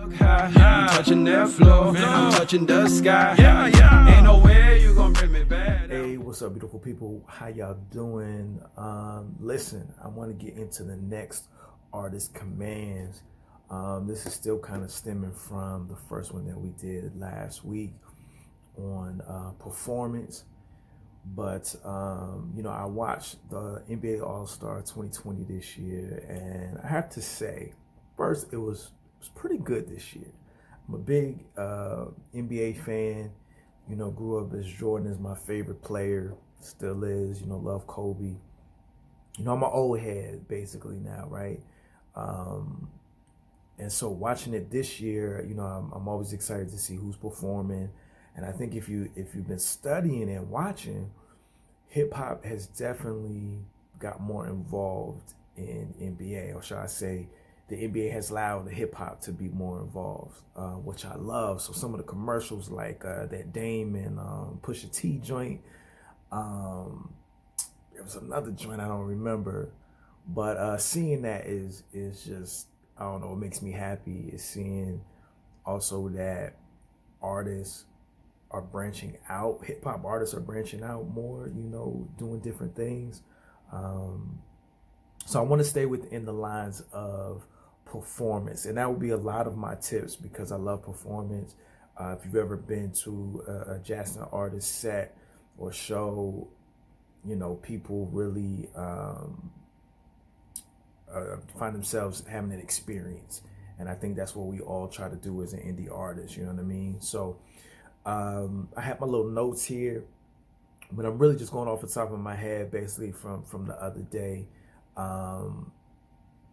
You touching that floor, I'm touching the sky. Ain't no way you gon' bring me back. Hey, what's up, beautiful people? How y'all doing? Listen, I want to get into the next artist commands. This is still kind of stemming from the first one that we did last week on performance. But I watched the NBA All-Star 2020 this year, and I have to say, first, it was pretty good this year. I'm a big NBA fan. Grew up as Jordan is my favorite player, still is. Love Kobe. I'm an old head basically now, right? And so watching it this year, I'm always excited to see who's performing. And I think if you've been studying and watching, hip hop has definitely got more involved in NBA, or shall I say, the NBA has allowed the hip hop to be more involved, which I love. So some of the commercials, like that Dame and Pusha T joint, there was another joint I don't remember, but seeing that is just, I don't know, it makes me happy. Is seeing also that artists are branching out. Hip hop artists are branching out more, doing different things. So I want to stay within the lines of performance, and that would be a lot of my tips because I love performance. If you've ever been to a Jackson artist set or show, people really find themselves having an experience, and I think that's what we all try to do as an indie artist. You know what I mean? So I have my little notes here, but I'm really just going off the top of my head, basically from the other day.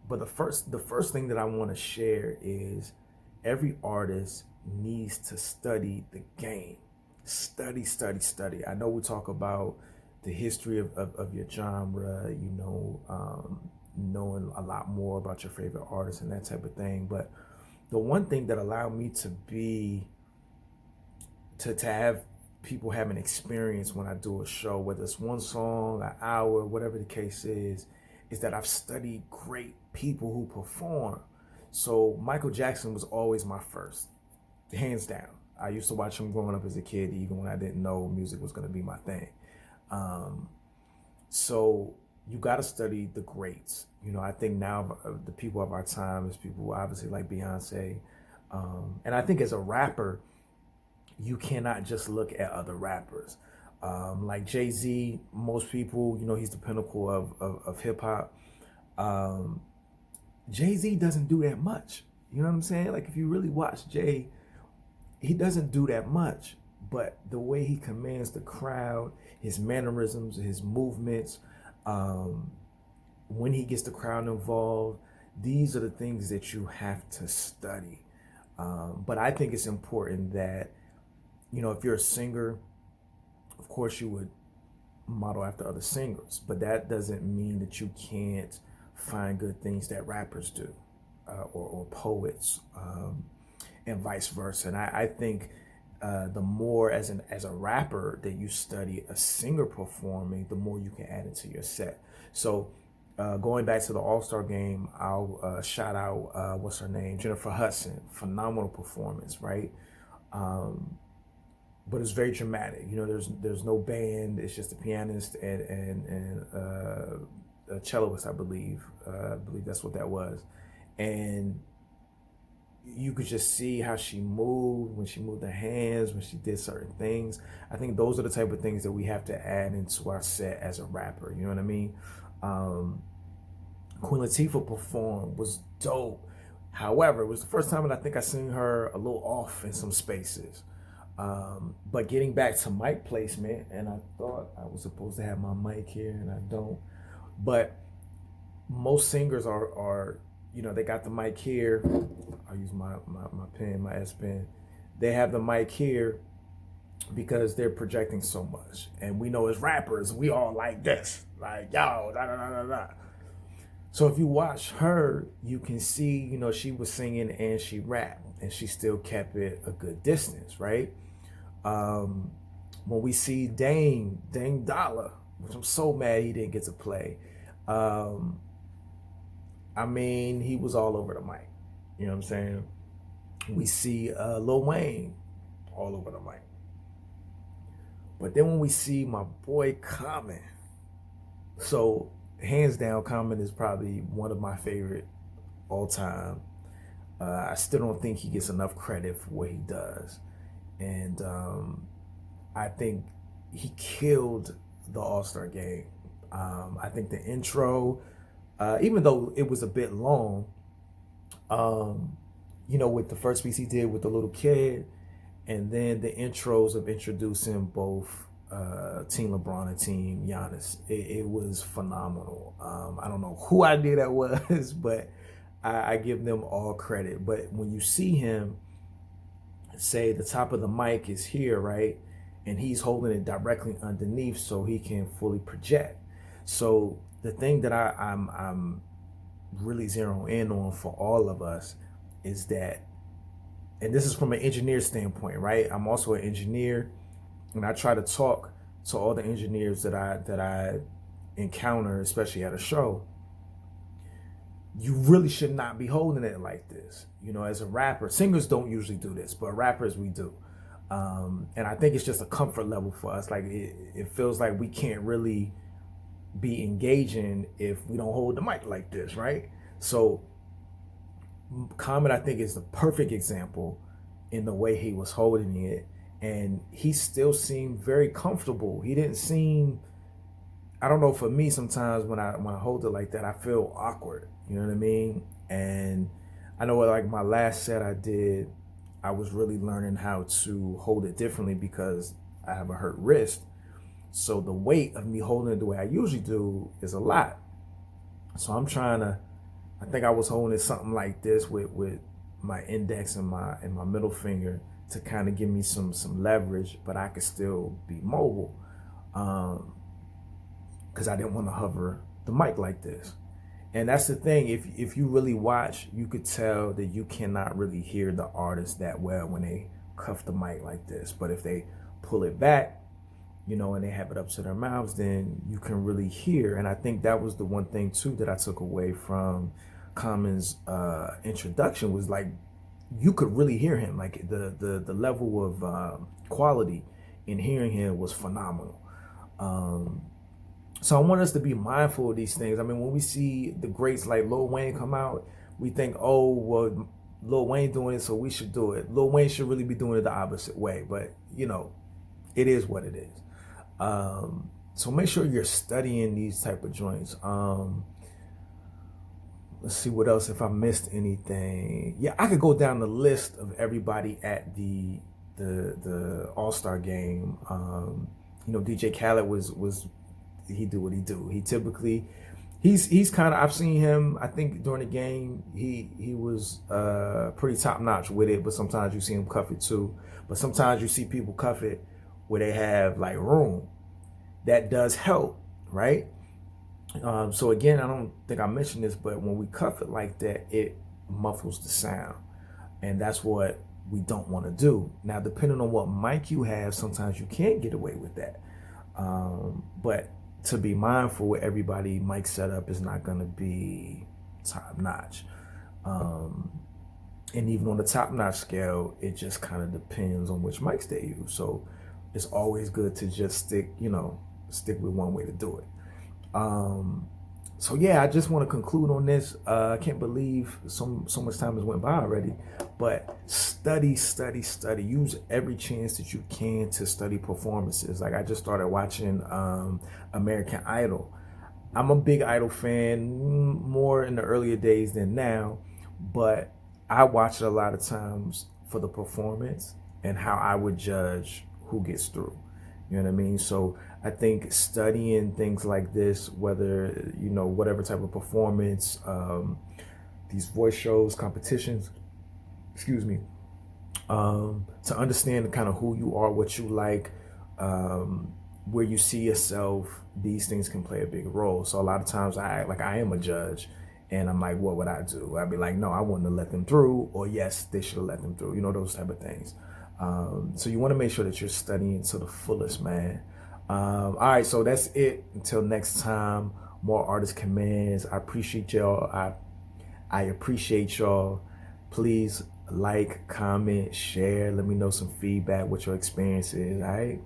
But the first thing that I want to share is every artist needs to study the game. Study. I know we talk about the history of your genre, knowing a lot more about your favorite artists and that type of thing. But the one thing that allowed me to have people have an experience when I do a show, whether it's one song, an hour, whatever the case is that I've studied great people who perform. So Michael Jackson was always my first, hands down. I used to watch him growing up as a kid, even when I didn't know music was going to be my thing. So you got to study the greats. I think now the people of our time is people obviously like Beyonce. And I think as a rapper, you cannot just look at other rappers. Like Jay-Z, most people, he's the pinnacle of hip hop. Jay-Z doesn't do that much. You know what I'm saying? Like if you really watch Jay, he doesn't do that much. But the way he commands the crowd, his mannerisms, his movements, when he gets the crowd involved, these are the things that you have to study. But I think it's important that, if you're a singer, of course you would model after other singers, but that doesn't mean that you can't find good things that rappers do, or poets, and vice versa. And I think the more as a rapper that you study a singer performing, the more you can add into your set. So going back to the All-Star game, I'll shout out what's her name, Jennifer Hudson. Phenomenal performance, right? But it's very dramatic. There's no band. It's just a pianist and a celloist, I believe. I believe that's what that was. And you could just see how she moved, when she moved her hands, when she did certain things. I think those are the type of things that we have to add into our set as a rapper. You know what I mean? Queen Latifah performed, was dope. However, it was the first time that I think I seen her a little off in some spaces. But getting back to mic placement, and I thought I was supposed to have my mic here and I don't, but most singers are they got the mic here. I'll use my pen, my S Pen. They have the mic here because they're projecting so much. And we know as rappers, we all like this, like, yo, da da da da da. So if you watch her, you can see, she was singing and she rapped, and she still kept it a good distance, right? When we see Dame Dollar, which I'm so mad he didn't get to play. He was all over the mic. You know what I'm saying? We see Lil Wayne all over the mic. But then when we see my boy Common, so hands down, Common is probably one of my favorite all time. I still don't think he gets enough credit for what he does. And I think he killed the All-Star game. I think the intro, even though it was a bit long, with the first piece he did with the little kid, and then the intros of introducing both Team LeBron and Team Giannis, it was phenomenal. I don't know who idea that was, but I give them all credit. But when you see him, say the top of the mic is here, right? And he's holding it directly underneath so he can fully project. So the thing that I'm really zeroing in on for all of us is that, and this is from an engineer standpoint, right? I'm also an engineer, and I try to talk to all the engineers that I encounter, especially at a show. You really should not be holding it like this. As a rapper, singers don't usually do this, but rappers, we do. And I think it's just a comfort level for us. Like it feels like we can't really be engaging if we don't hold the mic like this, right? So Common, I think, is the perfect example in the way he was holding it. And he still seemed very comfortable. He didn't seem, I don't know, for me, sometimes when I hold it like that, I feel awkward. You know what I mean? And I know, like my last set I did, I was really learning how to hold it differently because I have a hurt wrist. So the weight of me holding it the way I usually do is a lot. So I think I was holding it something like this with my index and my middle finger to kind of give me some leverage, but I could still be mobile. Because I didn't want to hover the mic like this. And that's the thing, if you really watch, you could tell that you cannot really hear the artist that well when they cuff the mic like this. But if they pull it back, and they have it up to their mouths, then you can really hear. And I think that was the one thing too that I took away from Common's introduction, was like, you could really hear him. Like the level of quality in hearing him was phenomenal. So I want us to be mindful of these things. I mean, when we see the greats like Lil Wayne come out, we think, oh, well, Lil Wayne doing it, so we should do it. Lil Wayne should really be doing it the opposite way. But, it is what it is. So make sure you're studying these type of joints. Let's see what else, if I missed anything. Yeah, I could go down the list of everybody at the All-Star game. DJ Khaled was he do what he do. He typically, he's kind of, I've seen him, I think during the game, he was pretty top notch with it, but sometimes you see him cuff it too. But sometimes you see people cuff it where they have like room. That does help, right? So again, I don't think I mentioned this, but when we cuff it like that, it muffles the sound. And that's what we don't want to do. Now, depending on what mic you have, sometimes you can't get away with that. But to be mindful with everybody, mic setup is not going to be top notch. And even on the top notch scale, it just kind of depends on which mics they use. So it's always good to just stick with one way to do it. So yeah, I just want to conclude on this. I can't believe so much time has went by already, but study. Use every chance that you can to study performances. Like I just started watching American Idol. I'm a big Idol fan, more in the earlier days than now, but I watch it a lot of times for the performance and how I would judge who gets through. You know what I mean? So I think studying things like this, whether, whatever type of performance, these voice shows, competitions, to understand kind of who you are, what you like, where you see yourself, these things can play a big role. So a lot of times I act like I am a judge and I'm like, what would I do? I'd be like, no, I wouldn't have let them through, or yes, they should have let them through, those type of things. So you want to make sure that you're studying to the fullest, man. All right, so that's it. Until next time, more Artist Commands. I appreciate y'all. I appreciate y'all. Please like, comment, share. Let me know some feedback, what your experience is. All right.